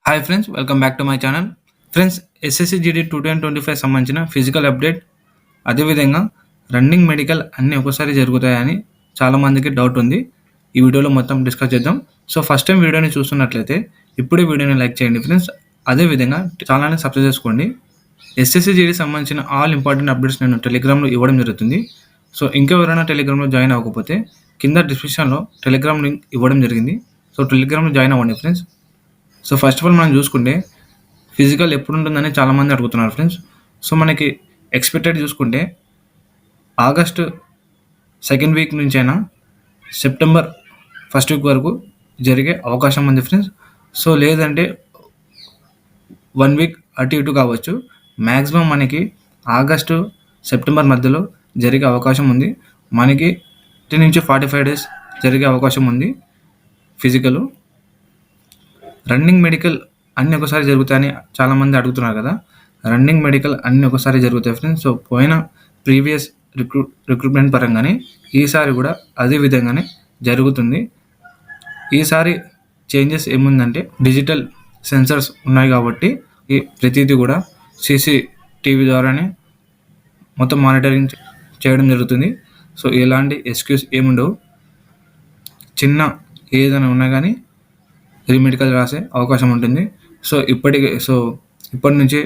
Hi friends, welcome back to my channel. Friends, SSC GD 2025 సంబంధించిన physical update, అదేవిధంగా running medical అన్నీ ఒకసారి జరుగుతాయని చాలామందికి డౌట్ ఉంది. ఈ వీడియోలో మొత్తం డిస్కస్ చేద్దాం. సో ఫస్ట్ టైం వీడియోని చూస్తున్నట్లయితే ఇప్పుడే వీడియోని లైక్ చేయండి ఫ్రెండ్స్. అదేవిధంగా ఛానల్ని సబ్స్క్రైబ్ చేసుకోండి. ఎస్ఎస్సి జీడీ సంబంధించిన ఆల్ ఇంపార్టెంట్ అప్డేట్స్ నేను టెలిగ్రామ్లో ఇవ్వడం జరుగుతుంది. సో ఇంకెవరైనా టెలిగ్రామ్లో జాయిన్ అవ్వకపోతే కింద డిస్క్రిప్షన్లో టెలిగ్రామ్ లింక్ ఇవ్వడం జరిగింది. సో టెలిగ్రామ్లో జాయిన్ అవ్వండి friends. So first of all మనం చూసుకుంటే ఫిజికల్ ఎప్పుడు ఉంటుందని చాలామంది అడుగుతున్నారు ఫ్రెండ్స్. సో మనకి ఎక్స్పెక్టెడ్ చూసుకుంటే ఆగస్టు సెకండ్ వీక్ నుంచైనా సెప్టెంబర్ ఫస్ట్ వీక్ వరకు జరిగే అవకాశం ఉంది ఫ్రెండ్స్. సో లేదంటే 1 వీక్ అటు ఇటు కావచ్చు. మ్యాక్సిమం మనకి ఆగస్టు సెప్టెంబర్ మధ్యలో జరిగే అవకాశం ఉంది. మనకి 10 నుంచి 45 డేస్ జరిగే అవకాశం ఉంది ఫిజికల్. రన్నింగ్ మెడికల్ అన్నీ ఒకసారి జరుగుతాయని చాలామంది అడుగుతున్నారు కదా. రన్నింగ్ మెడికల్ అన్నీ ఒకసారి జరుగుతాయి ఫ్రెండ్స్. సో పోయిన ప్రీవియస్ రిక్రూట్మెంట్ పరంగానే ఈసారి కూడా అదే విధంగానే జరుగుతుంది. ఈసారి చేంజెస్ ఏముందంటే డిజిటల్ సెన్సర్స్ ఉన్నాయి కాబట్టి ఈ ప్రతిదీ కూడా సీసీటీవీ ద్వారానే మొత్తం మానిటరింగ్ చేయడం జరుగుతుంది. సో ఎలాంటి ఎక్స్క్యూజ్ ఏముండవు. చిన్న ఏదైనా ఉన్నా కానీ రీమెడికల్ రాసే అవకాశం ఉంటుంది. సో ఇప్పటి నుంచి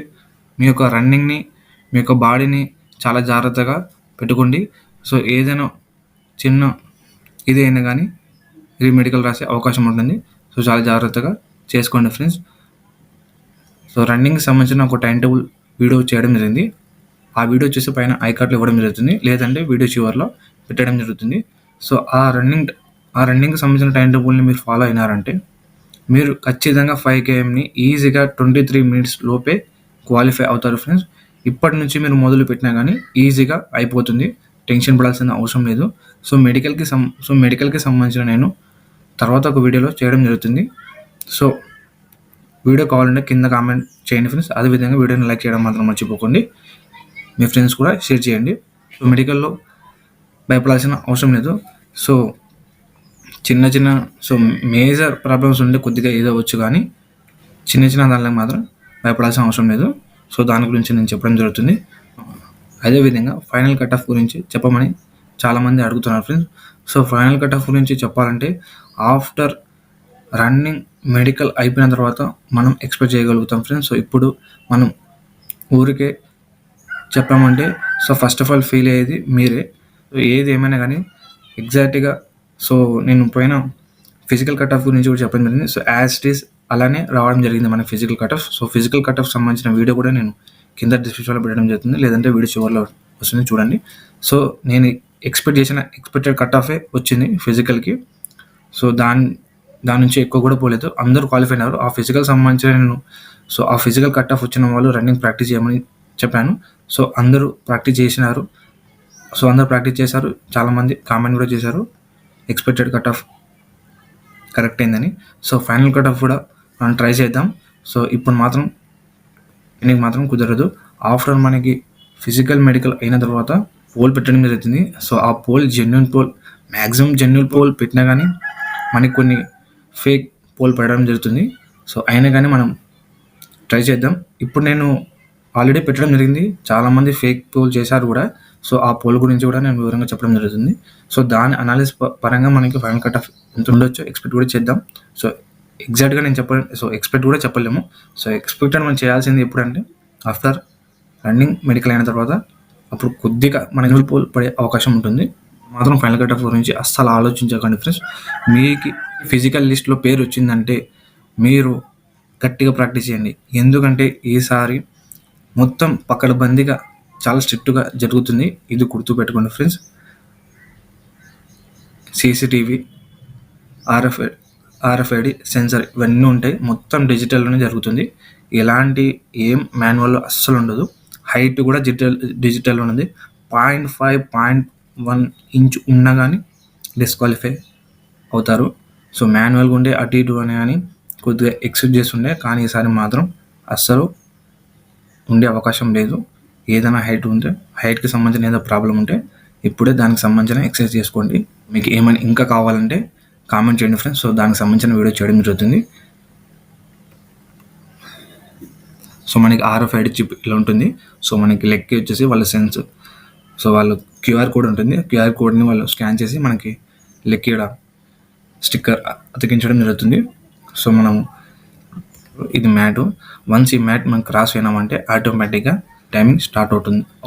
మీ యొక్క రన్నింగ్ని, మీ యొక్క బాడీని చాలా జాగ్రత్తగా పెట్టుకోండి. సో ఏదైనా చిన్న ఇదైనా కానీ రీమెడికల్ రాసే అవకాశం ఉంటుంది. సో చాలా జాగ్రత్తగా చేసుకోండి ఫ్రెండ్స్. సో రన్నింగ్కి సంబంధించిన ఒక టైం టేబుల్ వీడియో చేయడం జరిగింది. ఆ వీడియో చూసి పైన ఐకార్డ్లో ఇవ్వడం జరుగుతుంది, లేదంటే వీడియో చివర్లో పెట్టడం జరుగుతుంది. సో ఆ రన్నింగ్కి సంబంధించిన టైం టేబుల్ని మీరు ఫాలో అయినారంటే మీరు ఖచ్చితంగా 5 kmని ఈజీగా 23 మినిట్స్ లోపే క్వాలిఫై అవుతారు ఫ్రెండ్స్. ఇప్పటి నుంచి మీరు మొదలు పెట్టినా కానీ ఈజీగా అయిపోతుంది, టెన్షన్ పడాల్సిన అవసరం లేదు. సో మెడికల్కి సంబంధించిన నేను తర్వాత ఒక వీడియోలో చేయడం జరుగుతుంది. సో వీడియో కావాలంటే కింద కామెంట్ చేయండి ఫ్రెండ్స్. అదేవిధంగా వీడియోని లైక్ చేయడం మాత్రం మర్చిపోకండి. మీ ఫ్రెండ్స్ కూడా షేర్ చేయండి. సో మెడికల్లో భయపడాల్సిన అవసరం లేదు. సో సో మేజర్ ప్రాబ్లమ్స్ ఉంటే కొద్దిగా ఏదో అవ్వచ్చు, కానీ చిన్న దానికి మాత్రం భయపడాల్సిన అవసరం లేదు. సో దాని గురించి నేను చెప్పడం జరుగుతుంది. అదేవిధంగా ఫైనల్ కట్ ఆఫ్ గురించి చెప్పమని చాలామంది అడుగుతున్నారు friends. So final cut off గురించి చెప్పాలంటే ఆఫ్టర్ రన్నింగ్ మెడికల్ అయిపోయిన తర్వాత మనం ఎక్స్పెక్ట్ చేయగలుగుతాం ఫ్రెండ్స్. సో ఇప్పుడు మనం ఊరికే చెప్పామంటే so first of all feel అయ్యేది మీరే. ఏది ఏమైనా కానీ ఎగ్జాక్ట్గా సో నేను పోయిన ఫిజికల్ కట్ ఆఫ్ గురించి కూడా చెప్పడం జరిగింది. సో యాజ్ ఇట్ ఈస్ అలానే రావడం జరిగింది మన physical cut off. So physical cut off సంబంధించిన వీడియో కూడా నేను కింద డిస్క్రిప్షన్లో పెట్టడం జరుగుతుంది, లేదంటే వీడియో చివరిలో వస్తుంది చూడండి. సో నేను ఎక్స్పెక్టెడ్ కట్ ఆఫే వచ్చింది ఫిజికల్కి. సో దాని నుంచి ఎక్కువ కూడా పోలేదు. అందరూ క్వాలిఫై అయినారు. ఆ ఫిజికల్ సంబంధించిన ఆ ఫిజికల్ కట్ ఆఫ్ వచ్చిన వాళ్ళు రన్నింగ్ ప్రాక్టీస్ చేయమని చెప్పాను. సో అందరూ ప్రాక్టీస్ చేసినారు. సో అందరూ ప్రాక్టీస్ చేశారు. చాలామంది కామెంట్ కూడా చేశారు ఎక్స్పెక్టెడ్ కట్ ఆఫ్ కరెక్ట్ అయిందని. సో ఫైనల్ కట్ ఆఫ్ కూడా మనం ట్రై చేద్దాం. సో ఇప్పుడు మాత్రం కుదరదు. ఆఫ్టర్ మనకి ఫిజికల్ మెడికల్ అయిన తర్వాత పోల్ పెట్టడం జరుగుతుంది. సో ఆ పోల్ మ్యాక్సిమం జెన్యున్ పోల్ పెట్టినా కానీ మనకి కొన్ని ఫేక్ పోల్ పెట్టడం జరుగుతుంది. సో అయినా కానీ మనం ట్రై చేద్దాం. ఇప్పుడు నేను ఆల్రెడీ పెట్టడం జరిగింది, చాలామంది ఫేక్ పోల్ చేశారు కూడా. సో ఆ పోల్ గురించి కూడా నేను వివరంగా చెప్పడం జరుగుతుంది. సో దాని అనాలిసిస్ పరంగా మనకి ఫైనల్ కట్ ఆఫ్ ఎంత ఉండొచ్చో ఎక్స్పెక్ట్ కూడా చేద్దాం. సో ఎగ్జాక్ట్గా నేను ఎక్స్పెక్ట్ కూడా చెప్పలేము. సో ఎక్స్పెక్టెడ్ మనం చేయాల్సింది ఎప్పుడంటే ఆఫ్టర్ రన్నింగ్ మెడికల్ అయిన తర్వాత, అప్పుడు కొద్దిగా మన పోల్ పడే అవకాశం ఉంటుంది. మాత్రం ఫైనల్ కట్ ఆఫ్ గురించి అస్సలు ఆలోచించకండి ఫ్రెండ్స్. మీకు ఫిజికల్ లిస్ట్లో పేరు వచ్చిందంటే మీరు గట్టిగా ప్రాక్టీస్ చేయండి. ఎందుకంటే ఈసారి మొత్తం పకడ్బందీగా చాలా స్ట్రిక్ట్గా జరుగుతుంది. ఇది గుర్తుపెట్టుకోండి ఫ్రెండ్స్. సీసీటీవీ, ఆర్ఎఫ్ఐడి సెన్సర్ ఇవన్నీ ఉంటాయి. మొత్తం డిజిటల్లోనే జరుగుతుంది. ఏం మాన్యువల్లో అస్సలు ఉండదు. హైట్ కూడా డిజిటల్లో ఉన్నది. 0.5, 0.1 ఇంచ్ ఉన్నా కానీ డిస్క్వాలిఫై అవుతారు. సో మాన్యువల్గా ఉండే అటు ఇటు అని కానీ కొద్దిగా ఎక్స్పెక్ట్ చేస్తుండే, కానీ ఈసారి మాత్రం అస్సలు ఉండే అవకాశం లేదు. ఏదైనా హైట్కి సంబంధించిన ఏదో ప్రాబ్లం ఉంటే ఇప్పుడే దానికి సంబంధించిన ఎక్సర్సైజ్ చేసుకోండి. మీకు ఏమైనా ఇంకా కావాలంటే కామెంట్ చేయండి ఫ్రెండ్స్. సో దానికి సంబంధించిన వీడియో చేయడం జరుగుతుంది. సో మనకి RFID చిప్ ఇలా ఉంటుంది. సో మనకి లెగ్‌కి వచ్చేసి వాళ్ళ సెన్స్. సో వాళ్ళు క్యూఆర్ కోడ్ ఉంటుంది. క్యూఆర్ కోడ్‌ని వాళ్ళు స్కాన్ చేసి మనకి లెగ్‌కి ఈడ స్టిక్కర్ అతికించడం జరుగుతుంది. సో మనం ఇది మ్యాటు. వన్స్ ఈ మ్యాట్ మనం క్రాస్ అయినామంటే ఆటోమేటిక్‌గా టైమింగ్ స్టార్ట్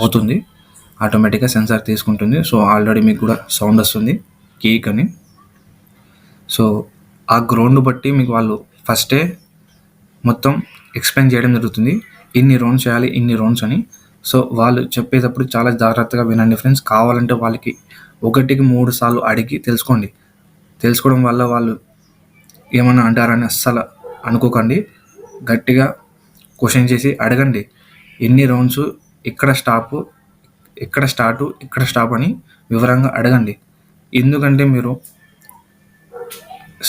అవుతుంది. ఆటోమేటిక్‌గా సెన్సార్ తీసుకుంటుంది. సో ఆల్రెడీ మీకు కూడా సౌండ్ వస్తుంది కీక్ అని. సో ఆ గ్రౌండ్ బట్టి మీకు వాళ్ళు ఫస్టే మొత్తం ఎక్స్‌ప్లెయిన్ చేయడం జరుగుతుంది. ఇన్ని రౌండ్స్ చేయాలి, ఇన్ని రౌండ్స్ అని. సో వాళ్ళు చెప్పేటప్పుడు చాలా జాగ్రత్తగా వినండి ఫ్రెండ్స్. కావాలంటే వాళ్ళకి 1కి 3 సార్లు అడిగి తెలుసుకోండి. తెలుసుకోవడం వల్ల వాళ్ళు ఏమన్నా అంటారని అస్సలు అనుకోకండి. గట్టిగా క్వశ్చన్ చేసి అడగండి. ఎన్ని రౌండ్స్, ఎక్కడ స్టాపు, ఎక్కడ స్టార్టు, ఎక్కడ స్టాప్ అని వివరంగా అడగండి. ఎందుకంటే మీరు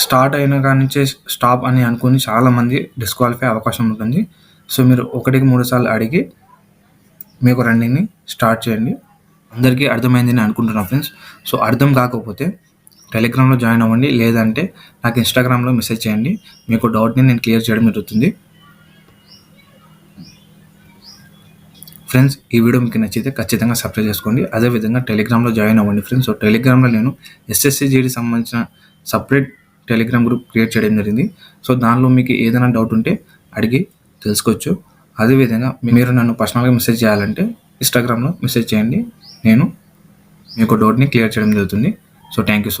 స్టార్ట్ అయిన కాడి నుంచే స్టాప్ అని అనుకుని చాలామంది డిస్క్వాలిఫై అవకాశం ఉంటుంది. సో మీరు 1కి 3 సార్లు అడిగి మీకు రన్నింగ్‌ని స్టార్ట్ చేయండి. అందరికీ అర్థమైందని అనుకుంటున్నాను ఫ్రెండ్స్. సో అర్థం కాకపోతే టెలిగ్రామ్‌లో జాయిన్ అవ్వండి. లేదంటే నాకు ఇన్‌స్టాగ్రామ్‌లో మెసేజ్ చేయండి. మీకు డౌట్‌ని నేను క్లియర్ చేయడం జరుగుతుంది. ఫ్రెండ్స్ ఈ వీడియో మీకు నచ్చితే ఖచ్చితంగా సబ్స్క్రైబ్ చేసుకోండి. అదేవిధంగా టెలిగ్రామ్‌లో జాయిన్ అవ్వండి ఫ్రెండ్స్. సో టెలిగ్రామ్‌లో నేను SSC GD సంబంధించిన సపరేట్ టెలిగ్రామ్ గ్రూప్ క్రియేట్ చేయడం జరిగింది. సో దానిలో మీకు ఏదైనా డౌట్ ఉంటే అడిగి తెలుసుకోవచ్చు. అదేవిధంగా మీరు నన్ను పర్సనల్‌గా మెసేజ్ చేయాలంటే ఇన్‌స్టాగ్రామ్‌లో మెసేజ్ చేయండి. నేను మీకు డౌట్‌ని క్లియర్ చేయడం జరుగుతుంది. So thank you so much.